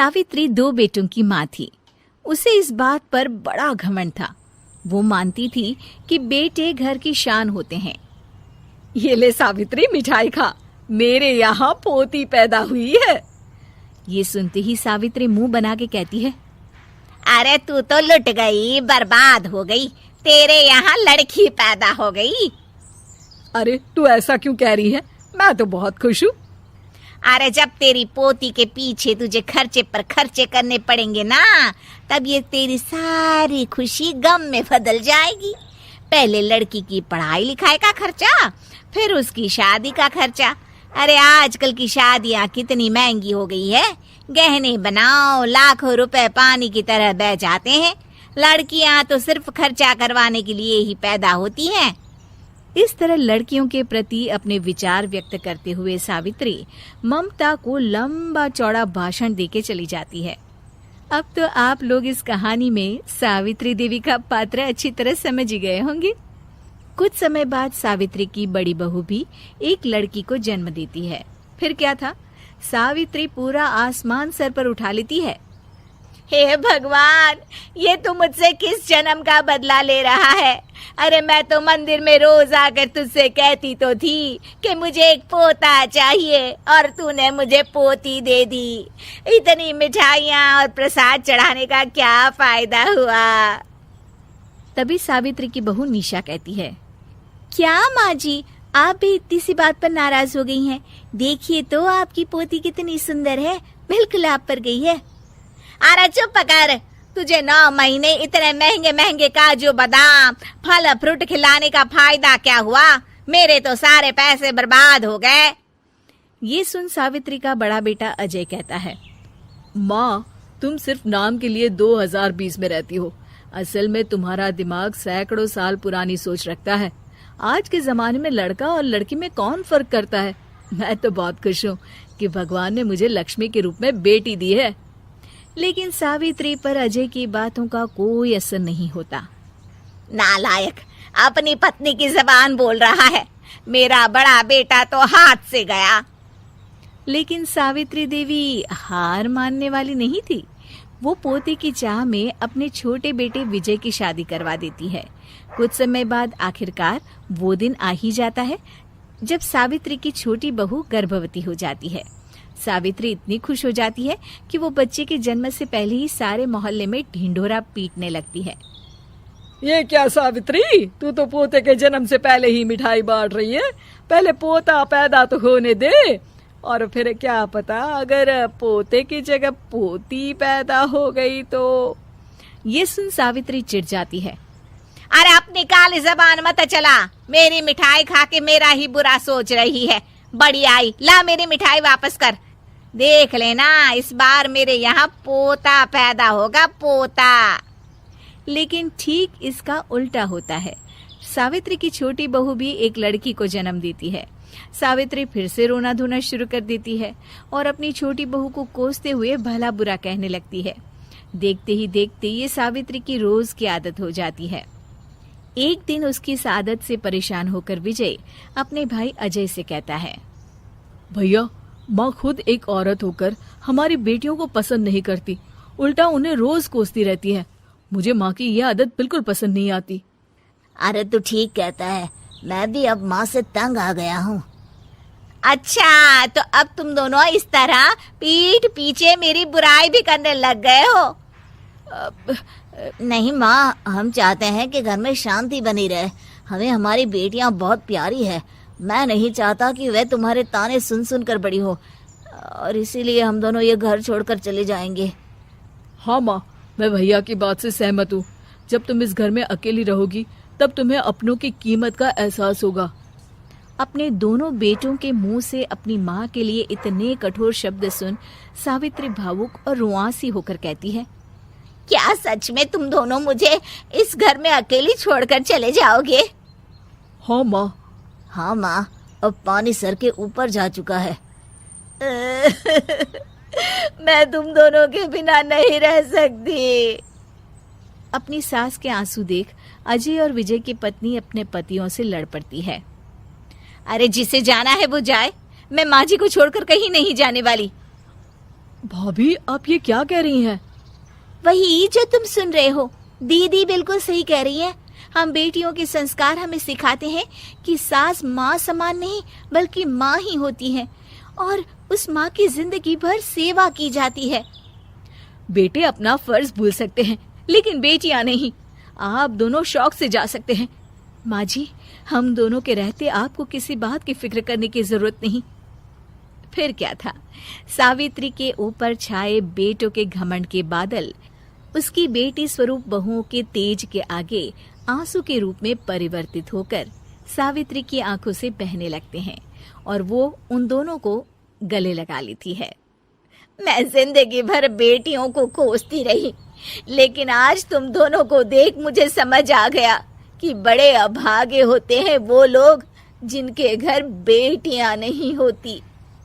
सावित्री 2 बेटों की माँ थी। उसे इस बात पर बड़ा घमंड था। वो मानती थी कि बेटे घर की शान होते हैं। ये ले सावित्री, मिठाई खा, मेरे यहाँ पोती पैदा हुई है। ये सुनते ही सावित्री मुंह बना के कहती है, अरे तू तो लुट गई, बर्बाद हो गई, तेरे यहाँ लड़की पैदा हो गई। अरे तू ऐसा क्यों कह रही है, मैं तो बहुत खुश हूँ। अरे जब तेरी पोती के पीछे तुझे खर्चे पर खर्चे करने पड़ेंगे ना, तब ये तेरी सारी खुशी गम में बदल जाएगी। पहले लड़की की पढ़ाई लिखाई का खर्चा, फिर उसकी शादी का खर्चा। अरे आजकल की शादियाँ कितनी महंगी हो गई है। गहने बनाओ, लाखों रुपए पानी की तरह बह जाते हैं। लड़कियाँ तो सिर्फ खर्चा करवाने के लिए ही पैदा होती हैं। इस तरह लड़कियों के प्रति अपने विचार व्यक्त करते हुए सावित्री ममता को लंबा चौड़ा भाषण देके चली जाती है। अब तो आप लोग इस कहानी में सावित्री देवी का पात्र अच्छी तरह समझ ही गए होंगे। कुछ समय बाद सावित्री की बड़ी बहू भी एक लड़की को जन्म देती है। फिर क्या था, सावित्री पूरा आसमान सर पर उठा लेती है। हे भगवान, ये तू मुझसे किस जन्म का बदला ले रहा है? अरे मैं तो मंदिर में रोज आकर तुझसे कहती तो थी कि मुझे एक पोता चाहिए, और तूने मुझे पोती दे दी। इतनी मिठाइयाँ और प्रसाद चढ़ाने का क्या फायदा हुआ? तभी सावित्री की बहू निशा कहती है, क्या माँ जी, आप भी इतनी सी बात पर नाराज हो गई हैं? देखिए तो आपकी पोती कितनी सुंदर है, बिल्कुल आप पर गई है। अरे चुप कर, तुझे 9 महीने इतने महंगे महंगे काजू बादाम फल फ्रूट खिलाने का फायदा क्या हुआ? मेरे तो सारे पैसे बर्बाद हो गए। ये सुन सावित्री का बड़ा बेटा अजय कहता है, माँ, तुम सिर्फ नाम के लिए 2020 में रहती हो। असल में तुम्हारा दिमाग सैकड़ों साल पुरानी सोच रखता है। आज के जमाने में लड़का और लड़की में कौन फर्क करता है। मैं तो बहुत खुश हूँ कि भगवान ने मुझे लक्ष्मी के रूप में बेटी दी है। लेकिन सावित्री पर अजय की बातों का कोई असर नहीं होता। नालायक, अपनी पत्नी की जबान बोल रहा है। मेरा बड़ा बेटा तो हाथ से गया। लेकिन सावित्री देवी हार मानने वाली नहीं थी। वो पोते की चाह में अपने छोटे बेटे विजय की शादी करवा देती है। कुछ समय बाद आखिरकार वो दिन आ ही जाता है जब सावित्री की छोटी बहू गर्भवती हो जाती है। सावित्री इतनी खुश हो जाती है कि वो बच्चे के जन्म से पहले ही सारे मोहल्ले में ढिंढोरा पीटने लगती है। ये क्या सावित्री, तू तो पोते के जन्म से पहले ही मिठाई बांट रही है। पहले पोता पैदा तो होने दे, और फिर क्या पता अगर पोते की जगह पोती पैदा हो गई तो। ये सुन सावित्री चिढ़ जाती है। अरे अपनी काली जबान मत चला, मेरी मिठाई खा के मेरा ही बुरा सोच रही है। बड़ी आई, ला मेरी मिठाई वापस कर। देख लेना, इस बार मेरे यहाँ पोता पैदा होगा, पोता। लेकिन ठीक इसका उल्टा होता है। सावित्री की छोटी बहू भी एक लड़की को जन्म देती है। सावित्री फिर से रोना धोना शुरू कर देती है और अपनी छोटी बहू को कोसते हुए भला बुरा कहने लगती है। देखते ही देखते ये सावित्री की रोज की आदत हो जाती है। एक दिन उसकी इस आदत से परेशान होकर विजय अपने भाई अजय से कहता है, भैया, माँ खुद एक औरत होकर हमारी बेटियों को पसंद नहीं करती, उल्टा उन्हें रोज कोसती रहती है। मुझे माँ की यह आदत बिल्कुल पसंद नहीं आती। अरे तू ठीक कहता है, मैं भी अब माँ से तंग आ गया हूँ। अच्छा, तो अब तुम दोनों इस तरह पीठ पीछे मेरी बुराई भी करने लग गए हो? नहीं माँ, हम चाहते हैं कि घर में शांति बनी रहे। हमें हमारी बेटियाँ बहुत प्यारी है। मैं नहीं चाहता कि वह तुम्हारे ताने सुन सुन कर बड़ी हो, और इसीलिए हम दोनों ये घर छोड़कर चले जाएंगे। हाँ माँ, मैं भैया की बात से सहमत हूँ। जब तुम इस घर में अकेली रहोगी तब तुम्हें अपनों की कीमत का एहसास होगा। अपने दोनों बेटों के मुंह से अपनी माँ के लिए इतने कठोर शब्द सुन सावित्री भावुक और रुआंसी होकर कहती है, क्या सच में तुम दोनों मुझे इस घर में अकेली छोड़कर चले जाओगे? हाँ माँ। हाँ माँ, अब पानी सर के ऊपर जा चुका है। मैं तुम दोनों के बिना नहीं रह सकती। अपनी सास के आंसू देख अजय और विजय की पत्नी अपने पतियों से लड़ पड़ती है। अरे जिसे जाना है वो जाए, मैं माँ जी को छोड़कर कहीं नहीं जाने वाली। भाभी, आप ये क्या कह रही हैं? वही जो तुम सुन रहे हो, दीदी बिल्कुल सही कह रही है। हम बेटियों के संस्कार हमें सिखाते हैं कि सास माँ समान नहीं बल्कि माँ ही होती है और उस माँ की जिंदगी भर सेवा की जाती है। बेटे अपना फर्ज भूल सकते हैं, लेकिन बेटियां नहीं। आप दोनों शौक से जा सकते हैं। माँ जी, हम दोनों के रहते आपको किसी बात की फिक्र करने की जरूरत नहीं। फिर क्या था, सावित्री के ऊपर छाए बेटों के घमंड के बादल उसकी बेटी स्वरूप बहुओं के तेज के आगे आंसू के रूप में परिवर्तित होकर सावित्री की आंखों से बहने लगते हैं और वो उन दोनों को गले लगा लेती है। मैं जिंदगी भर बेटियों को कोसती रही, लेकिन आज तुम दोनों को देख मुझे समझ आ गया कि बड़े अभागे होते हैं वो लोग जिनके घर बेटियां नहीं होती।